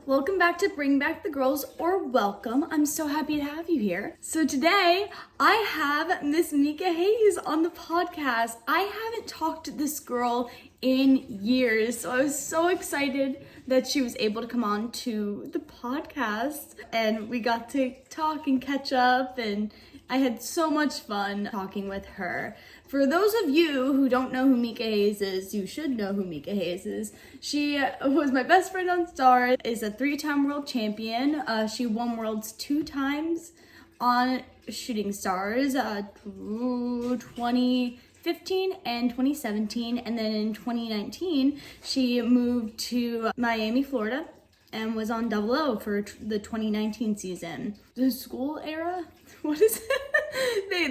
Welcome back to Bring Back the Girls, or welcome. I'm so happy to have you here. So today I have Miss Mika Hayes on the podcast. I haven't talked to this girl in years, so I was so excited that she was able to come on to the podcast and we got to talk and catch up, and I had so much fun talking with her. For those of you who don't know who Mika Hayes is, you should know who Mika Hayes is. She was my best friend on Stars, is a 3-time world champion. She won worlds 2 times on Shooting Stars, 2015 and 2017. And then in 2019, she moved to Miami, Florida, and was on Double O for the 2019 season. The school era? What is it?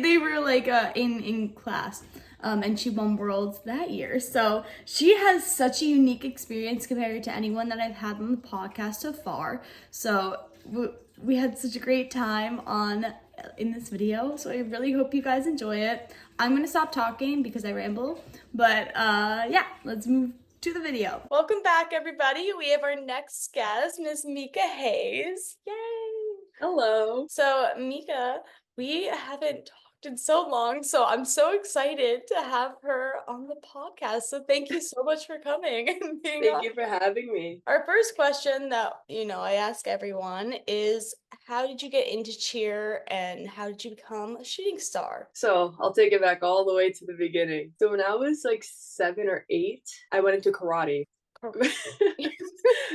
they were like in class. And she won worlds that year. So she has such a unique experience compared to anyone that I've had on the podcast so far. So we had such a great time in this video. So I really hope you guys enjoy it. I'm going to stop talking because I ramble. But yeah, let's move to the video. Welcome back, everybody. We have our next guest, Miss Mika Hayes. Yay! Hello. So Mika, we haven't talked in so long, so I'm so excited to have her on the podcast. So thank you so much for coming and being Thank you for having me. Our first question that, I ask everyone is, how did you get into cheer and how did you become a shooting star? So I'll take it back all the way to the beginning. So when I was like 7 or 8, I went into karate. I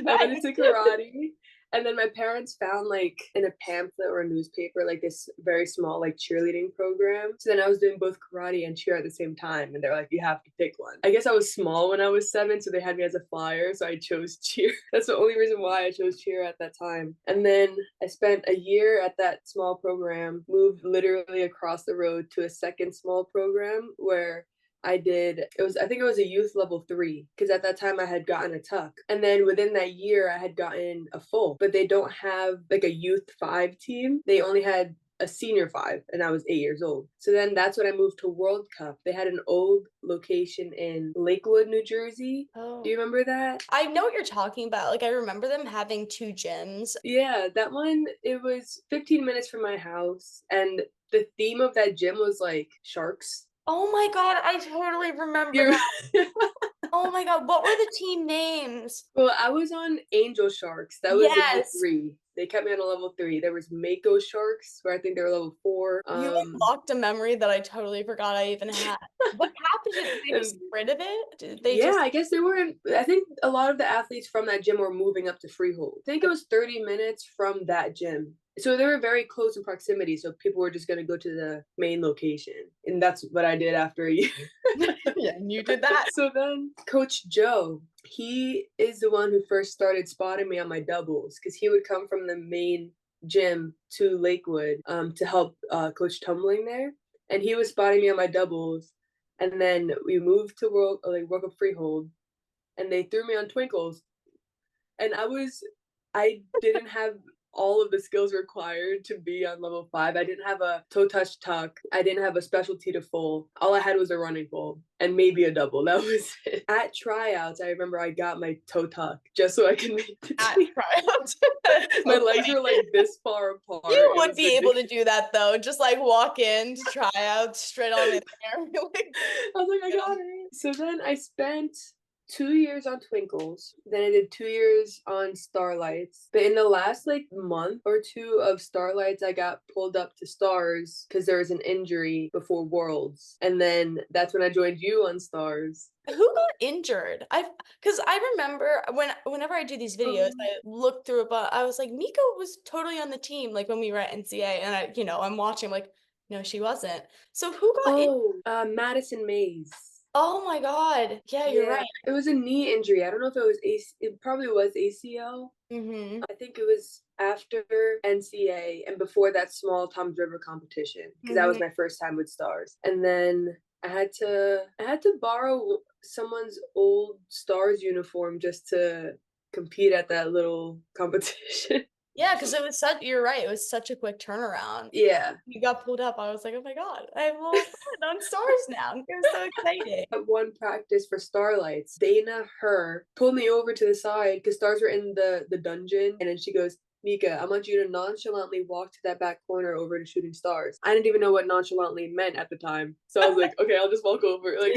went into karate. And then my parents found like in a pamphlet or a newspaper, like this very small like cheerleading program. So then I was doing both karate and cheer at the same time. And they're like, you have to pick one. I guess I was small when I was 7, so they had me as a flyer. So I chose cheer. That's the only reason why I chose cheer at that time. And then I spent a year at that small program, moved literally across the road to a second small program where I think it was a youth level 3, because at that time I had gotten a tuck. And then within that year I had gotten a full, but they don't have like a youth 5 team. They only had a senior 5, and I was 8 years old. So then that's when I moved to World Cup. They had an old location in Lakewood, New Jersey. Oh. Do you remember that? I know what you're talking about. Like, I remember them having 2 gyms. Yeah, that one, it was 15 minutes from my house, and the theme of that gym was like sharks. Oh my god, I totally remember that. Oh my god, what were the team names? Well, I was on Angel Sharks. That was level 3. They kept me on a level 3. There was Mako Sharks, where I think they were level 4. You unlocked a memory that I totally forgot I even had. What happened? Did they just get rid of it? I guess they were. I think a lot of the athletes from that gym were moving up to Freehold. I think it was 30 minutes from that gym. So they were very close in proximity, so people were just going to go to the main location. And that's what I did after a year. Yeah, and you did that. So then Coach Joe, he is the one who first started spotting me on my doubles, because he would come from the main gym to Lakewood to help coach tumbling there. And he was spotting me on my doubles. And then we moved to World Cup Freehold, and they threw me on Twinkles. And I didn't have all of the skills required to be on level 5. I didn't have a toe touch tuck. I didn't have a specialty to full. All I had was a running full and maybe a double. That was it. At tryouts, I remember I got my toe tuck just so I could make the team. At tryouts? My legs were like this far apart. You would be able to do that though. Just like walk in to tryouts straight on in there. I was like, I got it. So then I spent 2 years on Twinkles. Then I did 2 years on Starlights. But in the last like month or 2 of Starlights, I got pulled up to Stars because there was an injury before Worlds. And then that's when I joined you on Stars. Who got injured? Because I remember whenever I do these videos, I look through it, but I was like, Mika was totally on the team, like when we were at NCA, and I'm watching, like, no, she wasn't. So who got injured? Madison Mays. Oh my god. Yeah, you're right. It was a knee injury. I don't know if it was it probably was ACL. Mm-hmm. I think it was after NCA and before that small Toms River competition, because that was my first time with Stars. And then I had to borrow someone's old Stars uniform just to compete at that little competition. Yeah, because it was you're right, it was such a quick turnaround. Yeah. You got pulled up, I was like, oh my God, I have a little friend on Stars now. It was so exciting. At one practice for Starlights, Dana, her, pulled me over to the side because Stars were in the dungeon. And then she goes, Mika, I want you to nonchalantly walk to that back corner over to Shooting Stars. I didn't even know what nonchalantly meant at the time. So I was like, okay, I'll just walk over. Like,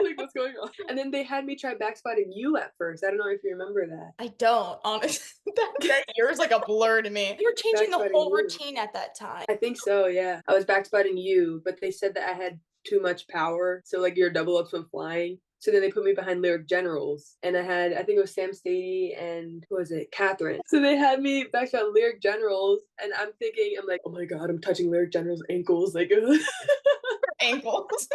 like what's going on? And then they had me try backspotting you at first. I don't know if you remember that. I don't, honestly. that year's like a blur to me. You were changing the whole routine at that time. I think so, yeah. I was backspotting you, but they said that I had too much power. So like your double ups when flying. So then they put me behind Lyric Generals. And I think it was Sam Stady and who was it? Catherine. So they had me backshot Lyric Generals. And I'm thinking, I'm like, oh my God, I'm touching Lyric Generals' ankles. Like ankles.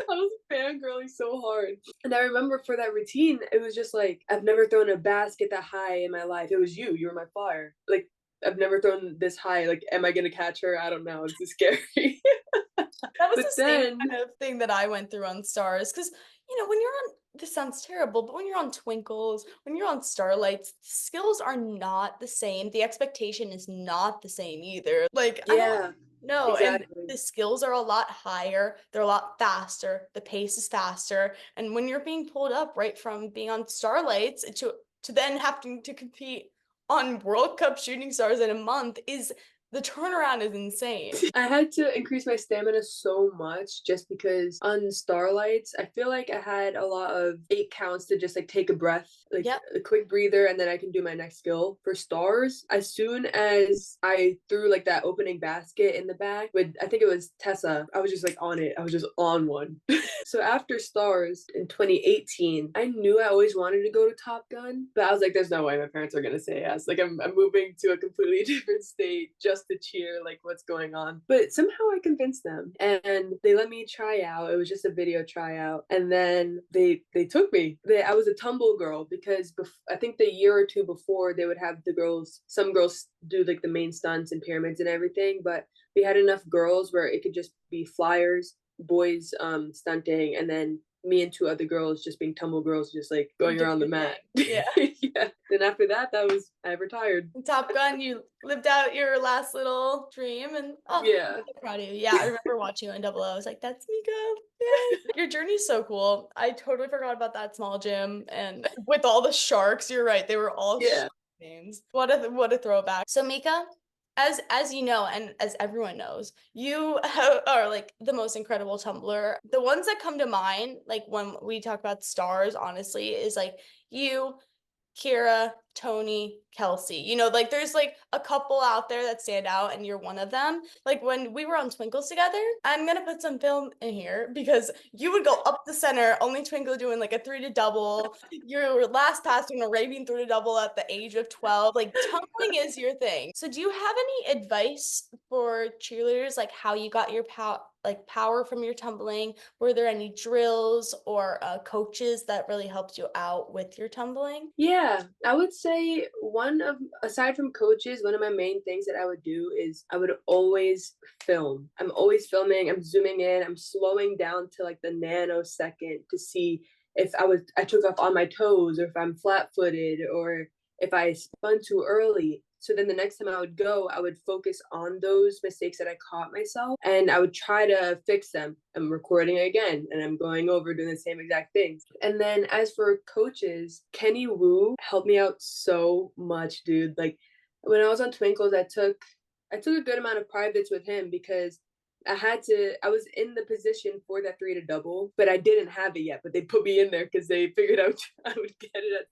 I was fangirling so hard. And I remember for that routine, it was just like, I've never thrown a basket that high in my life. It was you. You were my flyer. Like, I've never thrown this high. Like, am I gonna catch her? I don't know. It's just scary. That was the same kind of thing that I went through on Stars. Because, when you're on, this sounds terrible, but when you're on Twinkles, when you're on Starlights, the skills are not the same. The expectation is not the same either. Like, yeah. No, exactly. And the skills are a lot higher. They're a lot faster. The pace is faster. And when you're being pulled up right from being on Starlights to then having to compete on World Cup Shooting Stars in a month, the turnaround is insane. I had to increase my stamina so much just because on Starlights, I feel like I had a lot of 8 counts to just like take a breath, like a quick breather, and then I can do my next skill. For Stars, as soon as I threw like that opening basket in the back with, I think it was Tessa, I was just like on it. I was just on one. So after Stars in 2018, I knew I always wanted to go to Top Gun, but I was like, there's no way my parents are gonna say yes. Like I'm moving to a completely different state just to cheer like what's going on. But somehow I convinced them and they let me try out. It was just a video tryout. And then they took me. I was a tumble girl because I think the year or two before they would have some girls do like the main stunts and pyramids and everything, but we had enough girls where it could just be flyers, boys stunting, and then me and 2 other girls just being tumble girls, just like going around the mat. Yeah. Yeah. Then after that, I retired. Top Gun, you lived out your last little dream, and yeah, I'm so proud of you. Yeah, I remember watching you in Double O. I was like, that's Mika. Yeah. Your journey's so cool. I totally forgot about that small gym, and with all the sharks, you're right. They were all names. What a throwback. So Mika, as you know, and as everyone knows, you are like the most incredible tumbler. The ones that come to mind, like when we talk about stars, honestly, is like you, Kira, Tony, Kelsey. Like there's like a couple out there that stand out and you're one of them. Like when we were on Twinkles together, I'm gonna put some film in here because you would go up the center, only Twinkle doing like a 3 to double. Your last pass doing a raving 3 to double at the age of 12. Like tumbling is your thing. So do you have any advice for cheerleaders, like how you got your power from your tumbling? Were there any drills or coaches that really helped you out with your tumbling? Yeah, I would say aside from coaches, one of my main things that I would do is I would always film. I'm always filming, I'm zooming in, I'm slowing down to like the nanosecond to see if I took off on my toes or if I'm flat-footed or if I spun too early. So then the next time I would go, I would focus on those mistakes that I caught myself and I would try to fix them. I'm recording again and I'm going over doing the same exact things. And then as for coaches, Kenny Wu helped me out so much, dude. Like when I was on Twinkles, I took a good amount of privates with him because I was in the position for that 3 to double, but I didn't have it yet. But they put me in there because they figured out I would get it.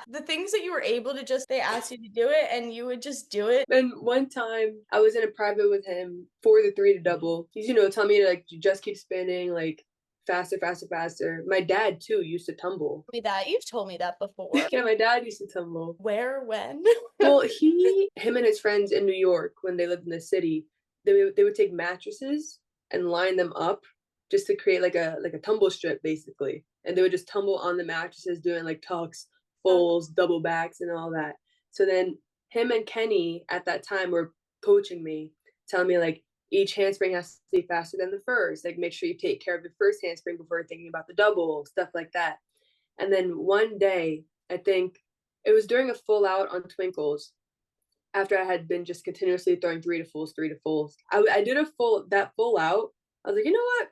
The things that you were able to they asked you to do it and you would just do it. And one time I was in a private with him for the 3 to double. He's, telling me to like just keep spinning, like faster, faster, faster. My dad too used to tumble. You've told me that before. Yeah, my dad used to tumble. Where, when? Well, him and his friends in New York, when they lived in the city, they would take mattresses and line them up just to create like a tumble strip basically, and they would just tumble on the mattresses doing like tucks, fulls, double backs, and all that. So then him and Kenny at that time were coaching me, telling me like each handspring has to be faster than the first. Like make sure you take care of the first handspring before thinking about the double, stuff like that. And then one day, I think it was during a full out on Twinkles, after I had been just continuously throwing three to fulls. I did that full out. I was like, you know what?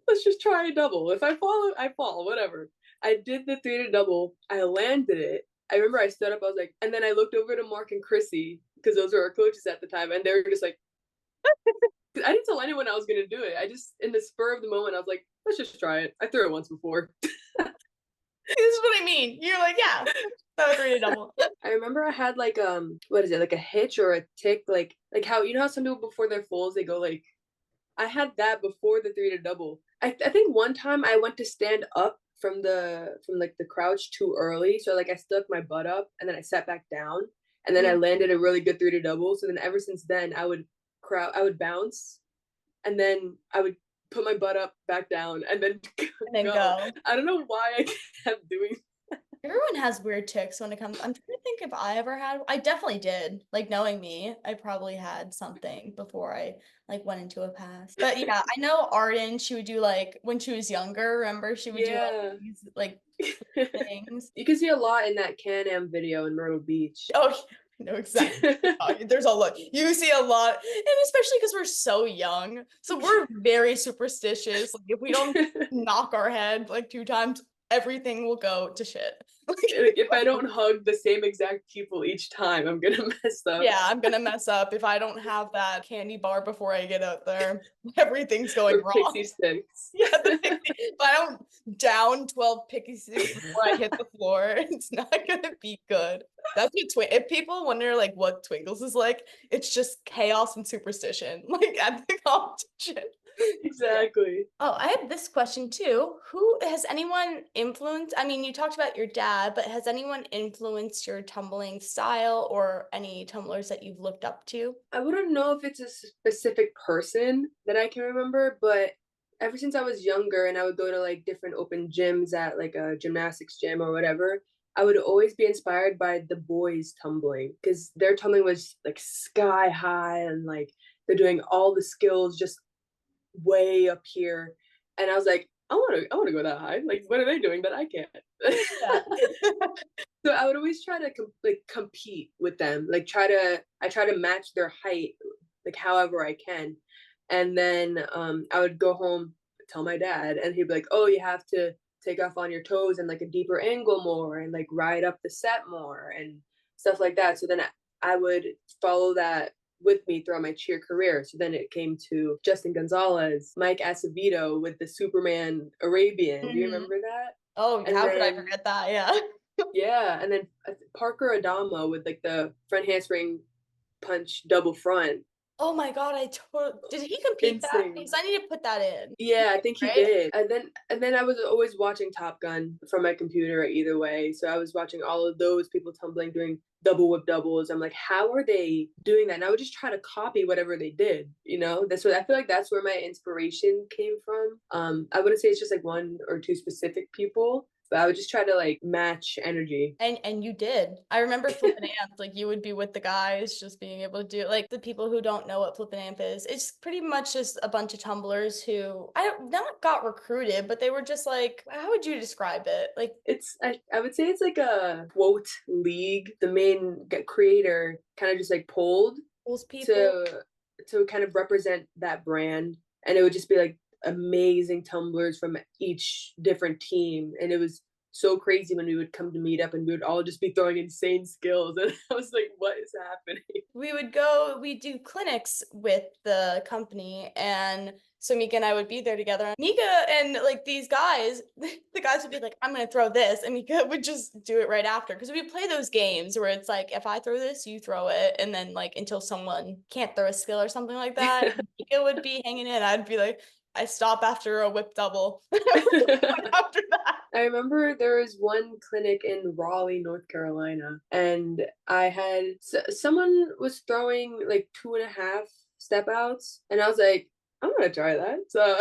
Let's just try a double. If I fall, I fall, whatever. I did the three to double. I landed it. I remember I stood up, I was like, and then I looked over to Mark and Chrissy, because those were our coaches at the time, and they were just like, I didn't tell anyone I was going to do it. I just, in the spur of the moment, I was like, let's just try it. I threw it once before. This is what I mean. You're like, yeah, that was three to double. I remember I had like, what is it, like a hitch or a tick, like how, you know how some people before their fulls, they go like, I had that before the three to double. I think one time I went to stand up from like the crouch too early. So like I stuck my butt up and then I sat back down and then I landed a really good three to double. So then ever since then I would bounce and then I would put my butt up back down and then go. I don't know why I kept doing that. Everyone has weird ticks when it comes. I'm trying to think if I ever had. I definitely did. Like, knowing me, I probably had something before I like went into a pass. But yeah, I know Arden, she would do like when she was younger, remember she would do like these like things. You can see a lot in that Can-Am video in Myrtle Beach. Oh, no, exactly. There's a lot. You see a lot, and especially because we're so young, so we're very superstitious. Like, if we don't knock our head like 2 times, everything will go to shit. If I don't hug the same exact people each time, I'm gonna mess up. Yeah, I'm gonna mess up if I don't have that candy bar before I get out there. Everything's going wrong. Pixie sticks. Yeah, if I don't down 12 pixie sticks before I hit the floor, it's not gonna be good. That's what if people wonder like what Twinkles is like, it's just chaos and superstition, like at the competition. Exactly. Oh, I have this question too. Who has anyone influenced? I mean, you talked about your dad, but has anyone influenced your tumbling style or any tumblers that you've looked up to? I wouldn't know if it's a specific person that I can remember, but ever since I was younger and I would go to like different open gyms at like a gymnastics gym or whatever, I would always be inspired by the boys tumbling because their tumbling was like sky high and like they're doing all the skills just way up here, and I was like, I want to go that high. Like, what are they doing that I can't? So I would always try to compete with them. Like, I try to match their height, like however I can, and then I would go home, tell my dad, and he'd be like, oh, you have to take off on your toes and like a deeper angle more, and like ride up the set more and stuff like that. So then I would follow that with me throughout my cheer career. So then it came to Justin Gonzalez, Mike Acevedo with the Superman Arabian. Do you remember that? Oh, how could I forget that? Yeah. Yeah, and then Parker Adama with like the front handspring punch double front. Oh my God, did he compete that? Because I need to put that in. Yeah, I think he did. And then I was always watching Top Gun from my computer either way. So I was watching all of those people tumbling, doing double whip doubles. I'm like, how are they doing that? And I would just try to copy whatever they did, you know? I feel like that's where my inspiration came from. I wouldn't say it's just like one or two specific people, but I would just try to like match energy. And you did. I remember Flip and Amp, like you would be with the guys just being able to do like the people who don't know what Flip and Amp is. It's pretty much just a bunch of tumblers who not got recruited, but they were just like, how would you describe it? Like I would say it's like a quote league. The main creator kind of just like pulls people to kind of represent that brand. And it would just be like amazing tumblers from each different team, and it was so crazy when we would come to meet up and we would all just be throwing insane skills, and I was like, what is happening? We do clinics with the company, and so Mika and I would be there together. Mika and like these guys, the guys would be like, I'm gonna throw this, and Mika would just do it right after, because we play those games where it's like, if I throw this, you throw it, and then like until someone can't throw a skill or something like that, Mika would be hanging in. I'd be like, I stop after a whip double. After that. I remember there was one clinic in Raleigh, North Carolina, and I had someone was throwing like 2.5 step outs, and I was like, I'm gonna try that. So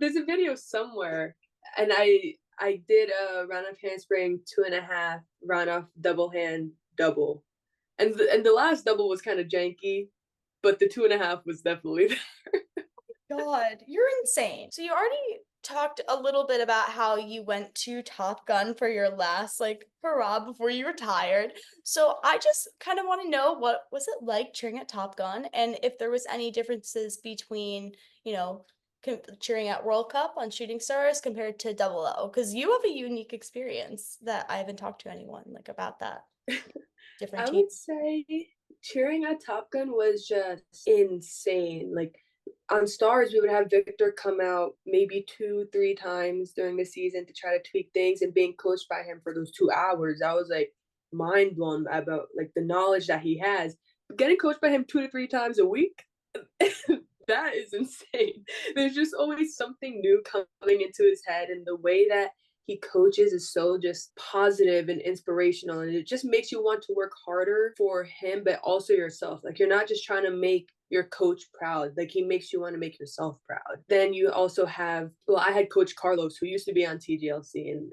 there's a video somewhere, and I did a round off handspring 2.5 round off double hand double, and the last double was kind of janky, but the 2.5 was definitely there. God, you're insane. So you already talked a little bit about how you went to Top Gun for your last like hurrah before you retired. So I just kind of want to know, what was it like cheering at Top Gun, and if there was any differences between, you know, cheering at World Cup on Shooting Stars compared to Double O, because you have a unique experience that I haven't talked to anyone like about that. Different I teams. would say cheering at Top Gun was just insane. Like on Stars, we would have Victor come out maybe 2-3 times during the season to try to tweak things, and being coached by him for those 2 hours, I was like mind blown about like the knowledge that he has. Getting coached by him 2 to 3 times a week, that is insane. There's just always something new coming into his head, and the way that he coaches is so just positive and inspirational, and it just makes you want to work harder for him, but also yourself. Like, you're not just trying to make your coach proud, like he makes you want to make yourself proud. Then you also have, well, I had Coach Carlos, who used to be on TGLC, and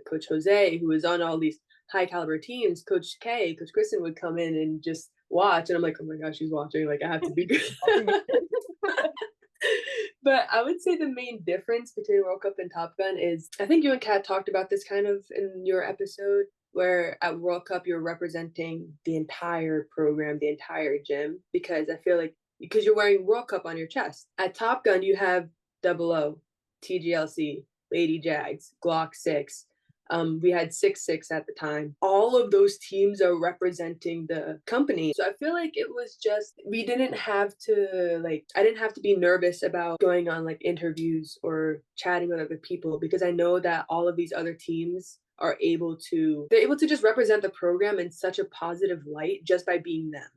Coach Jose, who was on all these high caliber teams. Coach K, Coach Kristen would come in and just watch, and I'm like, oh my gosh, she's watching, like I have to be good. But I would say the main difference between World Cup and Top Gun is, I think you and Kat talked about this kind of in your episode, where at World Cup you're representing the entire program, the entire gym, because I feel like because you're wearing World Cup on your chest. At Top Gun you have 00, TGLC, Lady Jags, Glock 6. We had 6-6 at the time. All of those teams are representing the company. So I feel like it was just, we didn't have to I didn't have to be nervous about going on like interviews or chatting with other people, because I know that all of these other teams are able to just represent the program in such a positive light just by being them.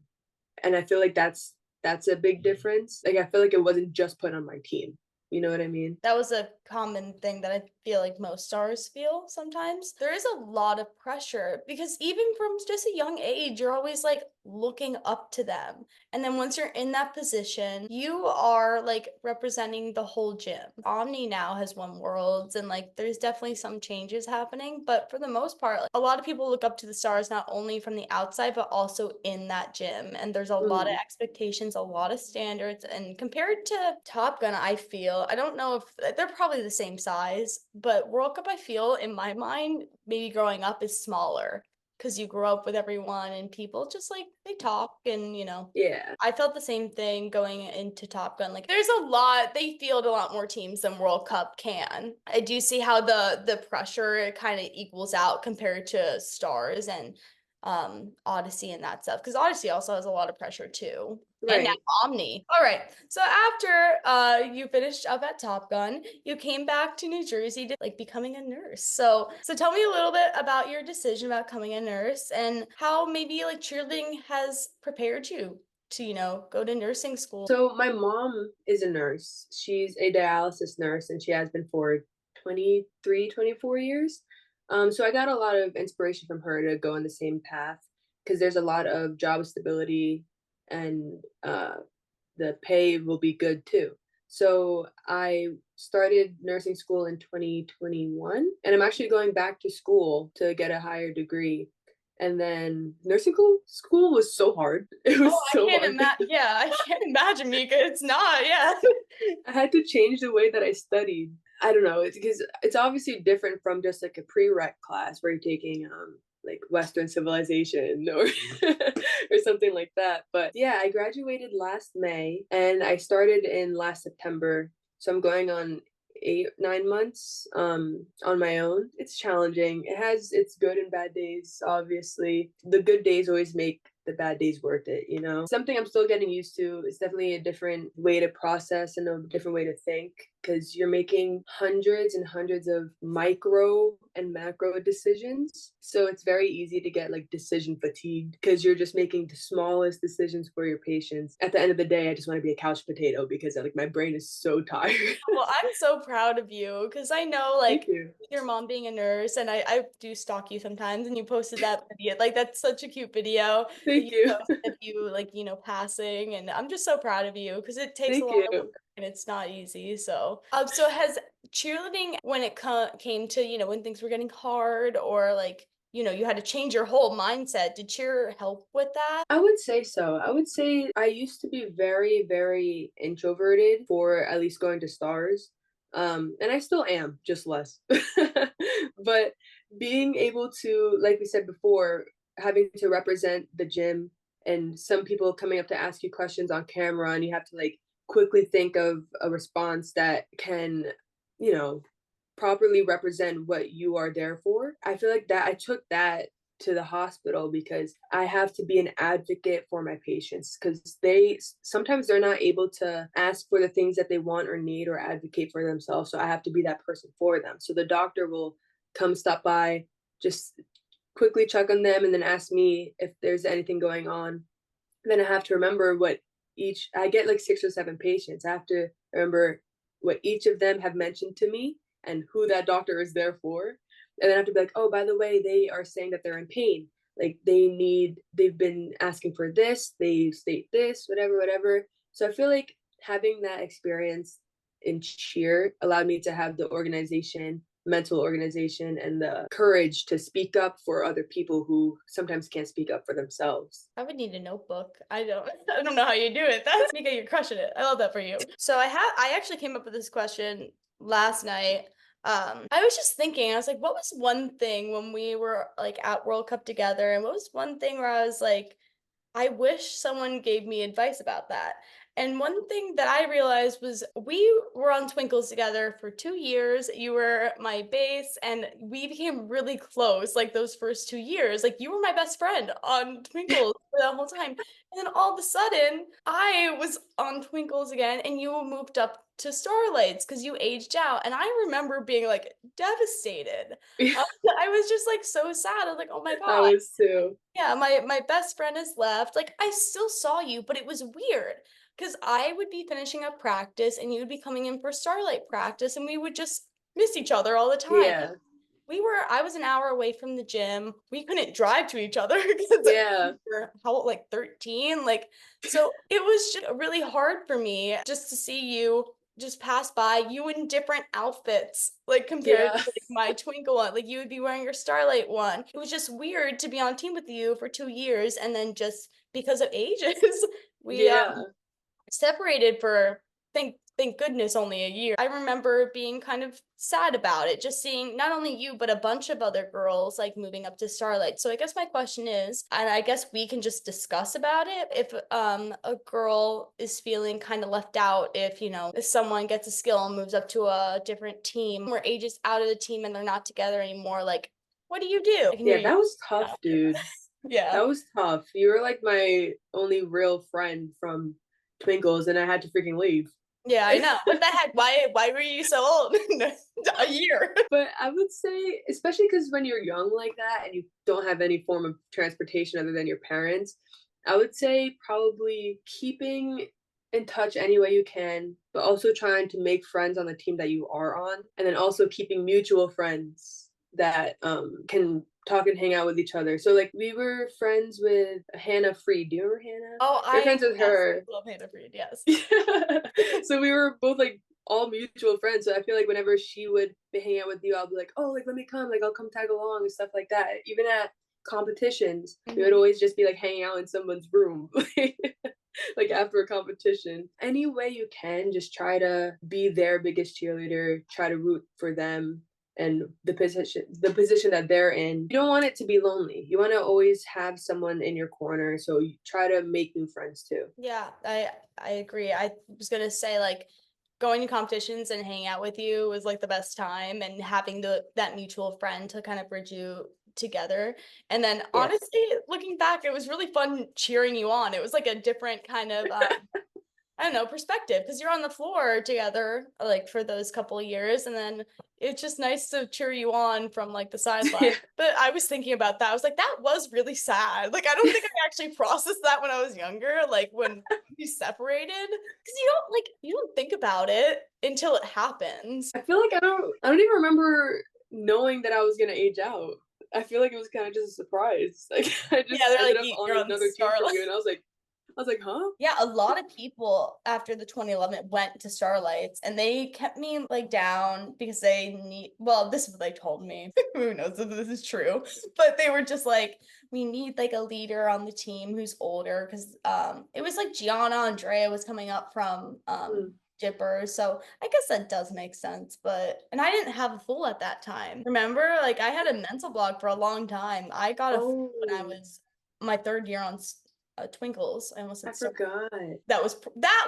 And I feel like that's a big difference. Like, I feel like it wasn't just put on my team. You know what I mean? That was a common thing that I feel like most stars feel sometimes. There is a lot of pressure because even from just a young age, you're always like looking up to them. And then once you're in that position, you are like representing the whole gym. Omni now has won worlds, and like there's definitely some changes happening. But for the most part, like, a lot of people look up to the stars not only from the outside, but also in that gym. And there's a lot of expectations, a lot of standards. And compared to Top Gun, I feel, I don't know if they're probably the same size, but World Cup, I feel in my mind, maybe growing up is smaller because you grow up with everyone and people just like they talk and Yeah. I felt the same thing going into Top Gun. Like there's a lot, they field a lot more teams than World Cup can. I do see how the pressure kind of equals out compared to Stars and Odyssey and that stuff, because Odyssey also has a lot of pressure too. Right. And now Omni. All right. So after you finished up at Top Gun, you came back to New Jersey to like becoming a nurse. So tell me a little bit about your decision about becoming a nurse and how maybe like cheerleading has prepared you to, go to nursing school. So my mom is a nurse. She's a dialysis nurse, and she has been for 23, 24 years. So I got a lot of inspiration from her to go in the same path, because there's a lot of job stability, and the pay will be good too. So I started nursing school in 2021, and I'm actually going back to school to get a higher degree. And then nursing school was so hard. It was so hard. I can't imagine, Mika. It's not, yeah. I had to change the way that I studied. I don't know. It's because it's obviously different from just like a prereq class where you're taking like Western civilization or or something like that. But yeah, I graduated last May and I started in last September. So I'm going on 8-9 months on my own. It's challenging. It has its good and bad days, obviously. The good days always make the bad days worth it, Something I'm still getting used to. It's definitely a different way to process and a different way to think, because you're making hundreds and hundreds of micro and macro decisions. So it's very easy to get like decision fatigued, because you're just making the smallest decisions for your patients. At the end of the day, I just want to be a couch potato because like my brain is so tired. Well, I'm so proud of you, because I know like Thank you. Your mom being a nurse, and I do stalk you sometimes, and you posted that video. Like that's such a cute video. Thank you. Posted you like passing, and I'm just so proud of you because it takes Thank a lot you. of work and it's not easy. So so has cheerleading, when it came to when things were getting hard, or like you had to change your whole mindset, did cheer help with that? I would say so. I would say I used to be very, very introverted for at least going to Stars. And I still am, just less. But being able to, like we said before, having to represent the gym and some people coming up to ask you questions on camera and you have to like quickly think of a response that can, you know, properly represent what you are there for. I feel like that I took that to the hospital because I have to be an advocate for my patients because sometimes they're not able to ask for the things that they want or need or advocate for themselves. So I have to be that person for them. So the doctor will come stop by, just quickly check on them and then ask me if there's anything going on. Then I have to remember I get like 6 or 7 patients. I have to remember what each of them have mentioned to me and who that doctor is there for. And then I have to be like, oh, by the way, they are saying that they're in pain. Like they've been asking for this, they state this, whatever. So I feel like having that experience in cheer allowed me to have the mental organization, and the courage to speak up for other people who sometimes can't speak up for themselves. I would need a notebook. I don't know how you do it. That's Mika, you're crushing it. I love that for you. So I actually came up with this question last night. I was just thinking, I was like, what was one thing when we were like at World Cup together, and what was one thing where I was like, I wish someone gave me advice about that. And one thing that I realized was we were on Twinkles together for 2 years. You were my base, and we became really close like those first 2 years. Like you were my best friend on Twinkles for that whole time. And then all of a sudden, I was on Twinkles again, and you moved up to Starlights because you aged out. And I remember being like devastated. I was just like so sad. I was like, oh my I God. was too. Yeah, my best friend has left. Like, I still saw you, but it was weird because I would be finishing up practice and you would be coming in for Starlight practice, and we would just miss each other all the time. Yeah. I was an hour away from the gym. We couldn't drive to each other because Yeah. we were like 13. Like, so it was just really hard for me just to see you just pass by, you in different outfits, like compared to like my Twinkle one. Like you would be wearing your Starlight one. It was just weird to be on team with you for 2 years, and then just because of ages, we separated for thank goodness only a year. I remember being kind of sad about it, just seeing not only you but a bunch of other girls like moving up to Starlight. So I guess my question is, and I guess we can just discuss about it, if a girl is feeling kind of left out, if someone gets a skill and moves up to a different team or ages out of the team and they're not together anymore, like what do you do? Yeah, that was tough, dude. Yeah. That was tough. You were like my only real friend from Twinkles, and I had to freaking leave. Yeah, I know. What the heck? Why were you so old? A year. But I would say, especially because when you're young like that and you don't have any form of transportation other than your parents, I would say probably keeping in touch any way you can, but also trying to make friends on the team that you are on, and then also keeping mutual friends that can talk and hang out with each other. So like we were friends with Hannah Freed. Do you remember Hannah? Oh, We're friends with her. I love Hannah Freed, yes. So we were both like all mutual friends. So I feel like whenever she would be hanging out with you, I'll be like, oh, like let me come, like I'll come tag along and stuff like that. Even at competitions, we would always just be like hanging out in someone's room. Like after a competition. Any way you can, just try to be their biggest cheerleader, try to root for them and the position that they're in. You don't want it to be lonely. You want to always have someone in your corner, so you try to make new friends too. Yeah, I agree. I was gonna say, like, going to competitions and hanging out with you was like the best time, and having that mutual friend to kind of bridge you together. And then honestly, looking back, it was really fun cheering you on. It was like a different kind of I don't know, perspective, because you're on the floor together like for those couple of years, and then it's just nice to cheer you on from like the sideline. But I was thinking about that. I was like, that was really sad. Like, I don't think I actually processed that when I was younger, like when we separated, because you don't think about it until it happens. I feel like I don't even remember knowing that I was gonna age out. I feel like it was kind of just a surprise. Like I just ended up on another team from you, and I was like, huh? Yeah, a lot of people after the 2011 went to Starlights, and they kept me like down because this is what they told me. Who knows if this is true, but they were just like, we need like a leader on the team who's older, because it was like Gianna Andrea was coming up from Jipper, so I guess that does make sense. And I didn't have a full at that time. Remember, like I had a mental block for a long time. I got a full when I Oh, was my third year on Twinkles. I almost I said Star. forgot. That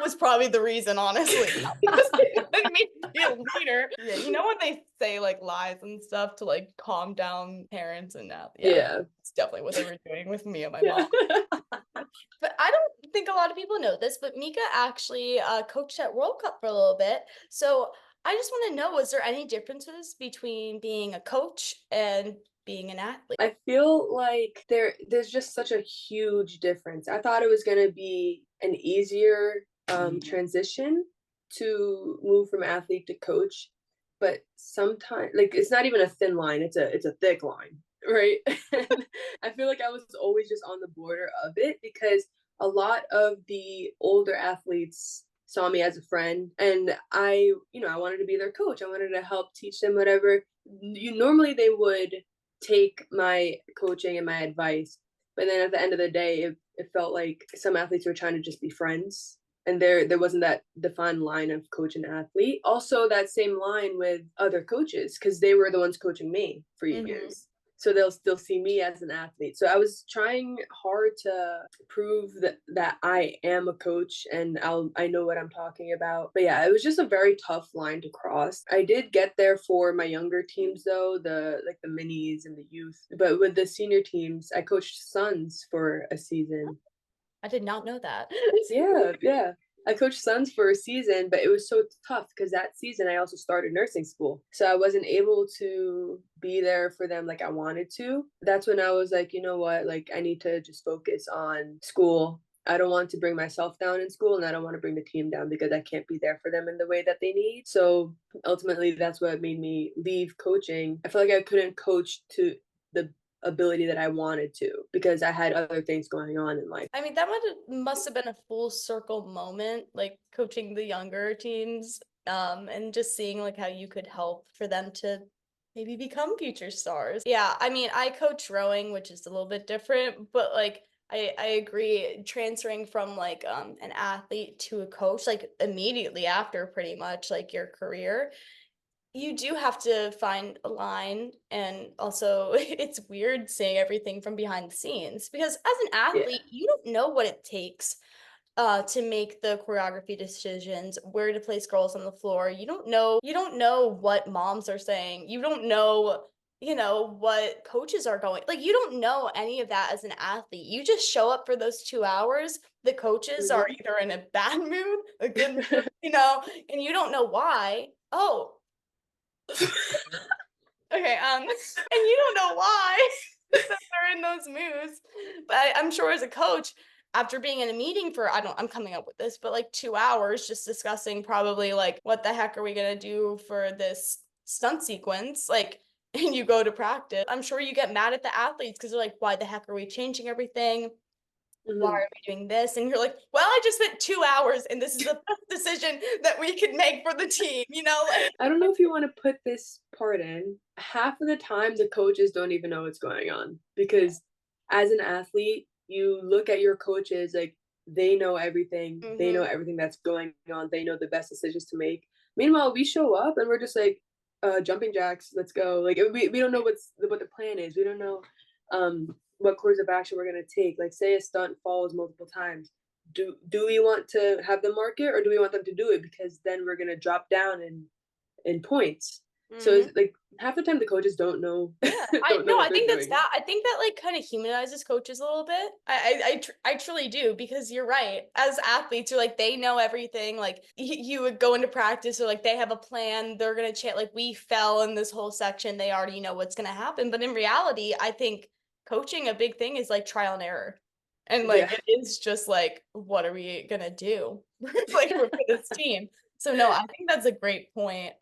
was probably the reason, honestly. Because it made me feel weirder. Yeah, you know when they say like lies and stuff to like calm down parents and that. Yeah, Yeah. it's definitely what they were doing with me and my Yeah. mom. But I don't think a lot of people know this, but Mika actually coached at World Cup for a little bit. So I just want to know, was there any differences between being a coach and being an athlete? I feel like there's just such a huge difference. I thought it was gonna be an easier transition to move from athlete to coach, but sometimes like it's not even a thin line, it's a thick line, right? And I feel like I was always just on the border of it because a lot of the older athletes saw me as a friend and I wanted to be their coach. I wanted to help teach them whatever. Normally they would take my coaching and my advice, but then at the end of the day it felt like some athletes were trying to just be friends, and there wasn't that defined line of coach and athlete. Also that same line with other coaches because they were the ones coaching me for years, so they'll still see me as an athlete. So I was trying hard to prove that I am a coach and I know what I'm talking about. But yeah, it was just a very tough line to cross. I did get there for my younger teams though, the minis and the youth. But with the senior teams, I coached sons for a season. I did not know that. Yeah. I coached sons for a season, but it was so tough because that season I also started nursing school. So I wasn't able to be there for them like I wanted to. That's when I was like, you know what? Like, I need to just focus on school. I don't want to bring myself down in school, and I don't want to bring the team down because I can't be there for them in the way that they need. So ultimately, that's what made me leave coaching. I feel like I couldn't coach to the ability that I wanted to because I had other things going on in life. I mean, that must have been a full circle moment, like coaching the younger teams, and just seeing like how you could help for them to maybe become future stars. Yeah, I mean, I coach rowing, which is a little bit different, but like I agree, transferring from like an athlete to a coach, like immediately after pretty much like your career, you do have to find a line, and also it's weird seeing everything from behind the scenes because as an Yeah. athlete you don't know what it takes to make the choreography decisions, where to place girls on the floor. You don't know what moms are saying. You don't know, what coaches are going. Like you don't know any of that as an athlete. You just show up for those 2 hours. The coaches are Mhm. either in a bad mood, a good mood, and you don't know why. Oh, okay, and you don't know why that they're in those moods. But I'm sure as a coach, after being in a meeting for, I'm coming up with this, but like 2 hours just discussing probably like, what the heck are we gonna do for this stunt sequence? Like, and you go to practice. I'm sure you get mad at the athletes because they're like, why the heck are we changing everything? Why Mhm. are we doing this? And you're like, well, I just spent 2 hours and this is the best decision that we could make for the team, like. I don't know if you want to put this part in. Half of the time, the coaches don't even know what's going on because as an athlete, you look at your coaches like they know everything. They know Mm-hmm. everything that's going on. They know the best decisions to make. Meanwhile, we show up and we're just like, jumping jacks, let's go. Like we don't know what the plan is. We don't know what course of action we're gonna take. Like say a stunt falls multiple times. Do we want to have them mark it or do we want them to do it because then we're gonna drop down in points. So Mm-hmm. it's like half the time the coaches don't know Yeah, I don't know no, what I they're think that's doing. that. I think that like kind of humanizes coaches a little bit. I truly do because you're right. As athletes, you're like they know everything. Like you would go into practice or like they have a plan. They're gonna chant like we fell in this whole section. They already know what's gonna happen. But in reality, I think coaching a big thing is like trial and error, and like Yeah. it is just like what are we gonna do like for this team. So no, I think that's a great point.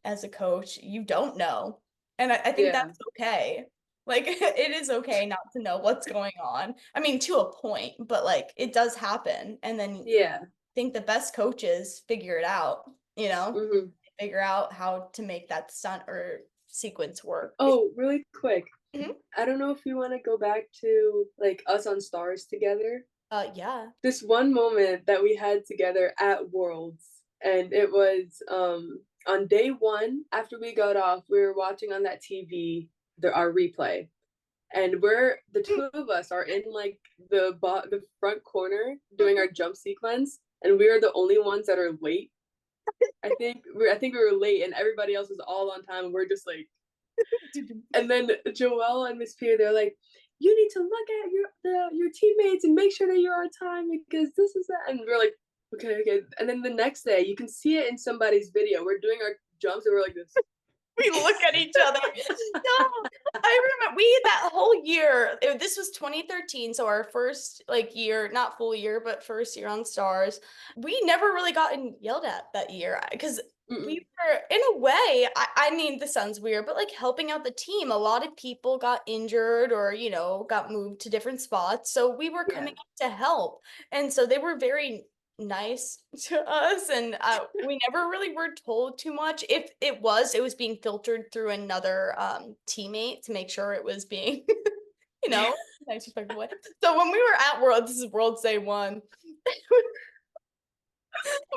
As a coach, you don't know. And I think Yeah. that's okay. Like it is okay not to know what's going on. I mean, to a point, but like it does happen. And then I Yeah. think the best coaches figure it out, you know, Hmm. figure out how to make that stunt or sequence work. Oh, really quick. Mhm. I don't know if you want to go back to like us on stars together. Yeah. This one moment that we had together at Worlds. And it was on day one, after we got off, we were watching on that TV our replay. And the two of us are in like the front corner doing our jump sequence, and we are the only ones that are late. I think we were late, and everybody else was all on time, and we're just like. And then Joelle and Miss Pierre, they're like, "You need to look at your teammates and make sure that you're on time because this is that." And we're like, "Okay." And then the next day, you can see it in somebody's video. We're doing our jumps, and we're like this. We look at each other. No, I remember that whole year. This was 2013, so our first year, not full year, but first year on Stars. We never really gotten yelled at that year because we were, in a way, I mean, this sounds weird, but like helping out the team. A lot of people got injured or got moved to different spots, so we were coming up to help, and so they were very nice to us, and we never really were told too much. If it was being filtered through another teammate to make sure it was being nice, respectful way. So when we were at this is World's Day 1,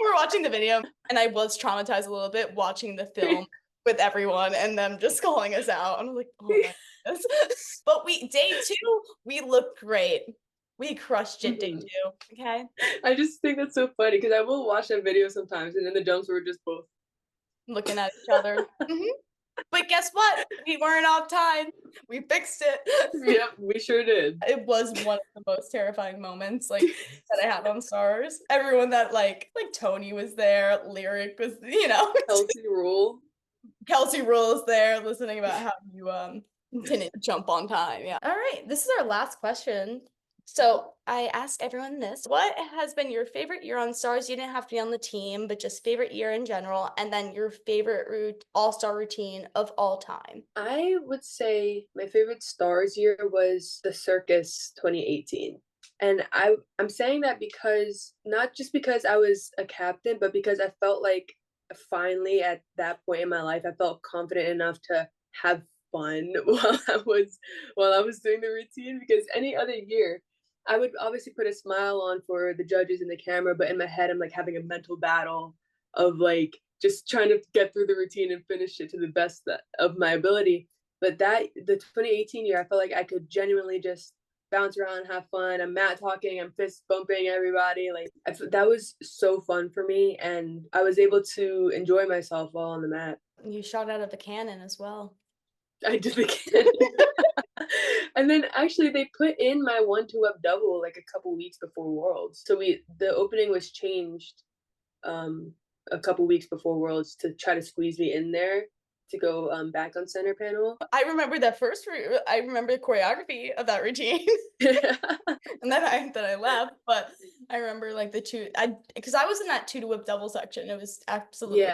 we're watching the video, and I was traumatized a little bit watching the film with everyone and them just calling us out. And I was like, oh my goodness. But day 2, we looked great. We crushed it day 2, okay? I just think that's so funny because I will watch that video sometimes, and then the jumps were just both looking at each other. But guess what? We weren't off time. We fixed it. Yep, we sure did. It was one of the most terrifying moments that I had on Stars. Everyone that like Tony was there, Lyric was, Kelsey Rule is there listening about how you didn't jump on time. Yeah. All right. This is our last question. So I asked everyone this: what has been your favorite year on Stars? You didn't have to be on the team, but just favorite year in general, and then your favorite all-star routine of all time. I would say my favorite Stars year was the Circus 2018. And I'm saying that because, not just because I was a captain, but because I felt like finally at that point in my life, I felt confident enough to have fun while I was doing the routine, because any other year, I would obviously put a smile on for the judges and the camera, but in my head, I'm like having a mental battle of like just trying to get through the routine and finish it to the best of my ability. But the 2018 year, I felt like I could genuinely just bounce around, have fun. I'm mat talking, I'm fist bumping everybody. Like that was so fun for me, and I was able to enjoy myself while on the mat. You shot out of the cannon as well. I did the cannon. And then actually they put in my 1-2 up double like a couple weeks before Worlds. So the opening was changed a couple weeks before Worlds to try to squeeze me in there to go back on center panel. I remember I remember the choreography of that routine. And then I left, but I remember like because I was in that 2 to whip double section. It was absolutely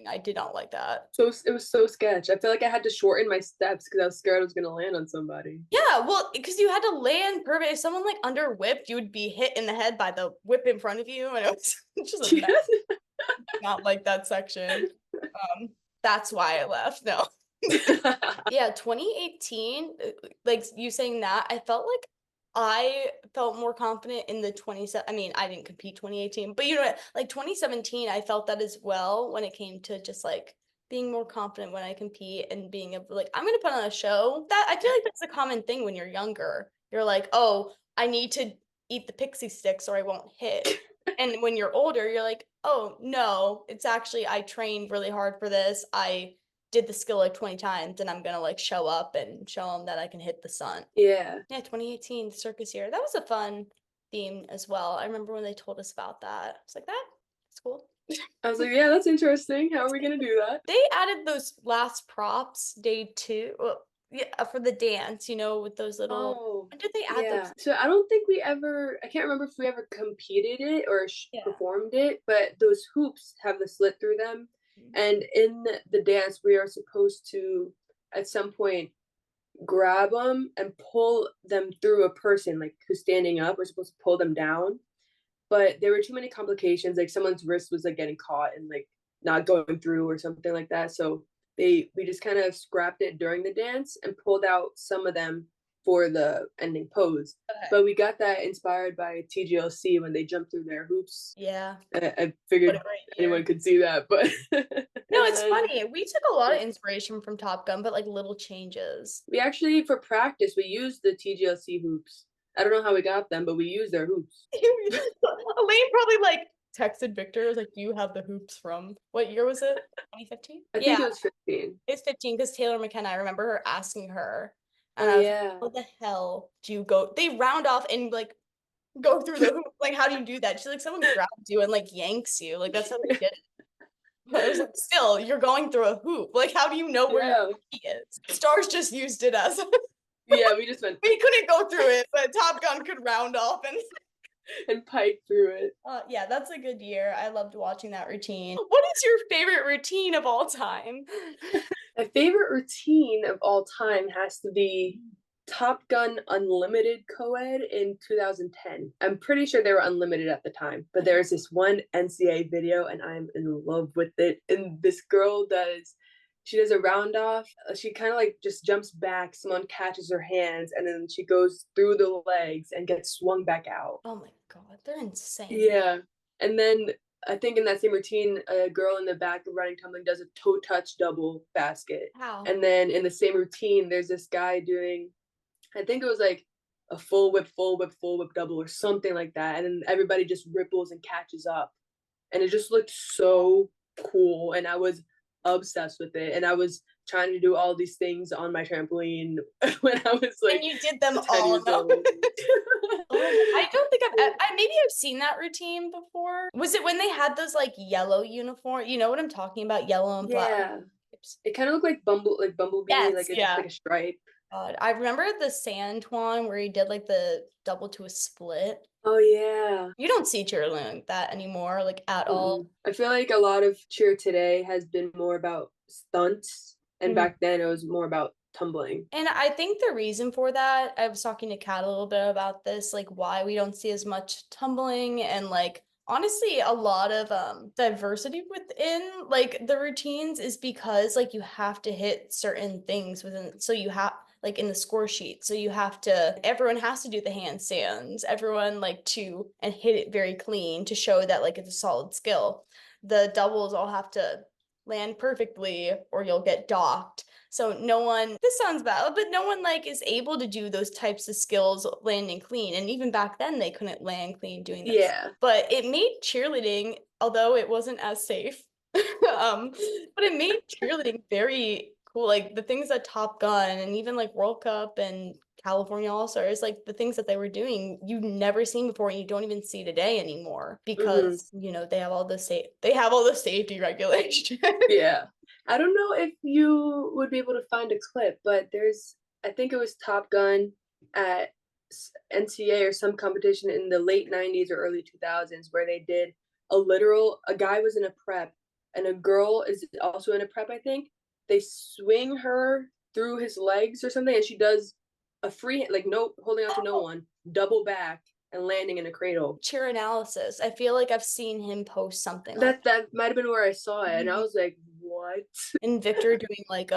I did not like that. So it was so sketch. I feel like I had to shorten my steps because I was scared I was gonna land on somebody. Yeah, well, because you had to land perfect. If someone like under whipped, you would be hit in the head by the whip in front of you, and it was just not like that section. That's why I left. No. Yeah, 2018, like you saying that, I felt like I felt more confident in the I mean, I didn't compete 2018, but like 2017, I felt that as well when it came to just like being more confident when I compete and being able to like, I'm going to put on a show. That I feel like that's a common thing when you're younger. You're like, oh, I need to eat the pixie sticks or I won't hit. And when you're older, you're like, oh no, it's actually, I trained really hard for this. I did the skill like 20 times and I'm gonna like show up and show them that I can hit the sun. Yeah 2018 circus year, that was a fun theme as well. I remember when they told us about that. I was like, that's cool. I was like, yeah, that's interesting. How are we gonna do that? They added those last props day 2 for the dance, with those little when did they add those? So I don't think I can't remember if we ever competed it or performed it, but those hoops have the slit through them. And in the dance, we are supposed to, at some point, grab them and pull them through a person, like who's standing up. We're supposed to pull them down. But there were too many complications. Like someone's wrist was like getting caught and like not going through or something like that. So we just kind of scrapped it during the dance and pulled out some of them for the ending pose. Okay. But we got that inspired by TGLC when they jumped through their hoops. Yeah. I figured anyone could see that, but no, it's funny. We took a lot of inspiration from Top Gun, but like little changes. We actually, for practice, we used the TGLC hoops. I don't know how we got them, but we used their hoops. Elaine probably like texted Victor, was like, "Do you have the hoops from what year was it? 2015? I think it was 15. It's 15 because Taylor McKenna, I remember her asking her. And Oh, I was yeah. like, what the hell do you go? They round off and like go through the hoop. Like, how do you do that? She's like, someone grabs you and like yanks you. Like, that's how they did it. But I was like, still, you're going through a hoop. Like, how do you know where your key is? Stars just used it as. Yeah, we just went. We couldn't go through it, but Top Gun could round off and pipe through it. Yeah, that's a good year. I loved watching that routine. What is your favorite routine of all time? My favorite routine of all time has to be Top Gun Unlimited co-ed in 2010. I'm pretty sure they were unlimited at the time, but there's this one NCAA video and I'm in love with it. And this girl does a round off. She kind of like just jumps back. Someone catches her hands and then she goes through the legs and gets swung back out. Oh my God, they're insane. Yeah. And then I think in that same routine, a girl in the back of running tumbling does a toe touch double basket. Wow. And then in the same routine, there's this guy doing, I think it was like a full whip double or something like that. And then everybody just ripples and catches up. And it just looked so cool. And I was obsessed with it. And I was trying to do all these things on my trampoline when I was like, and you did them all. I don't think maybe I've seen that routine before. Was it when they had those like yellow uniform? You know what I'm talking about? Yellow and black. Yeah. It kind of looked like Bumblebee, yes, like a stripe. God, I remember the sand one where he did like the double to a split. Oh yeah. You don't see cheer like that anymore, like at all. I feel like a lot of cheer today has been more about stunts, and back then it was more about tumbling. And I think the reason for that, I was talking to Kat a little bit about this, like why we don't see as much tumbling and like honestly a lot of diversity within like the routines is because like you have to hit certain things within, so you have like in the score sheet, so you have to, everyone has to do the handstands, everyone like to and hit it very clean to show that like it's a solid skill. The doubles all have to land perfectly or you'll get docked. So no one, this sounds bad, but no one like is able to do those types of skills landing clean. And even back then they couldn't land clean doing this. Yeah. But it made cheerleading, although it wasn't as safe, but it made cheerleading very cool. Like the things that Top Gun and even like World Cup and California All-Stars, like the things that they were doing, you've never seen before and you don't even see today anymore because, you know, they have all the safety regulations. Yeah. I don't know if you would be able to find a clip, but I think it was Top Gun at NCAA or some competition in the late 90s or early 2000s where they did a guy was in a prep and a girl is also in a prep, I think. They swing her through his legs or something and she does a free, like no, holding on to no one, double back and landing in a cradle. Cheer analysis. I feel like I've seen him post something. That might have been where I saw it and I was like, what? And Victor doing like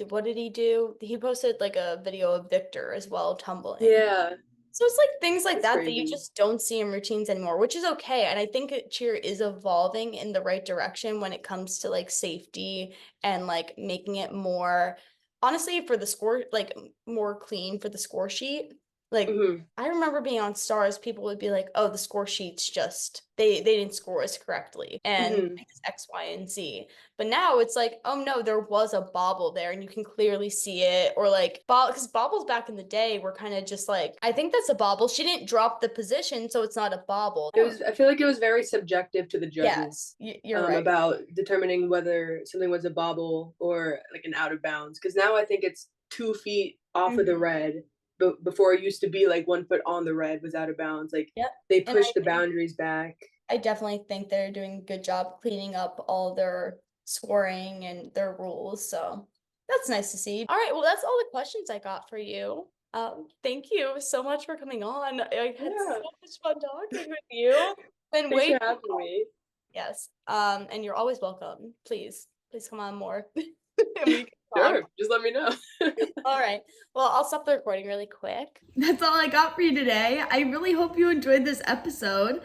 what did he do? He posted like a video of Victor as well tumbling. Yeah. So it's like things like That's that crazy. that you just don't see in routines anymore, which is okay. And I think cheer is evolving in the right direction when it comes to like safety and like making it more, honestly, for the score, like more clean for the score sheet. Like I remember being on Stars, people would be like, oh, the score sheet's just they didn't score us correctly and X, Y, and Z. But now it's like, oh no, there was a bobble there and you can clearly see it. Or like because bobbles back in the day were kind of just like, I think that's a bobble. She didn't drop the position, so it's not a bobble. I feel like it was very subjective to the judges. Yes, you're right. About determining whether something was a bobble or like an out of bounds. Because now I think it's 2 feet off of the red. But before it used to be like 1 foot on the red was out of bounds. Like they pushed the boundaries back. I definitely think they're doing a good job cleaning up all their scoring and their rules. So that's nice to see. All right. Well, that's all the questions I got for you. Thank you so much for coming on. I had so much fun talking with you. And Thanks for having me. Yes. And you're always welcome. Please come on more. And we can talk. Sure, just let me know. All right. Well, I'll stop the recording really quick. That's all I got for you today. I really hope you enjoyed this episode.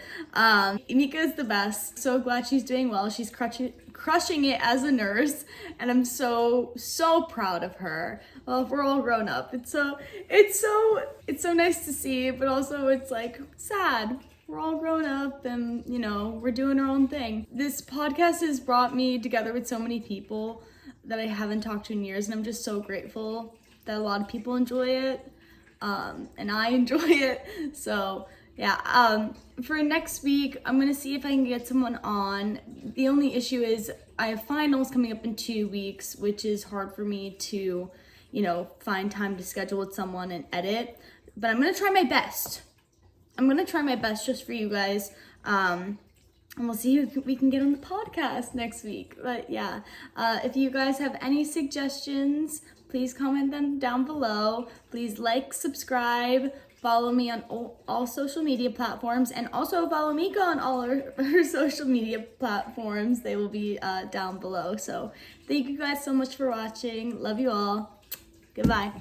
Mika is the best. So glad she's doing well. She's crushing it as a nurse, and I'm so proud of her. Well, we're all grown up. It's so nice to see, but also it's like sad. We're all grown up and, you know, we're doing our own thing. This podcast has brought me together with so many people that I haven't talked to in years, and I'm just so grateful that a lot of people enjoy it, and I enjoy it. So yeah, for next week, I'm gonna see if I can get someone on. The only issue is I have finals coming up in 2 weeks, which is hard for me to, you know, find time to schedule with someone and edit, but I'm gonna try my best. I'm gonna try my best just for you guys. And we'll see who we can get on the podcast next week. But yeah, if you guys have any suggestions, please comment them down below. Please like, subscribe, follow me on all social media platforms, and also follow Mika on all her social media platforms. They will be down below. So thank you guys so much for watching. Love you all. Goodbye.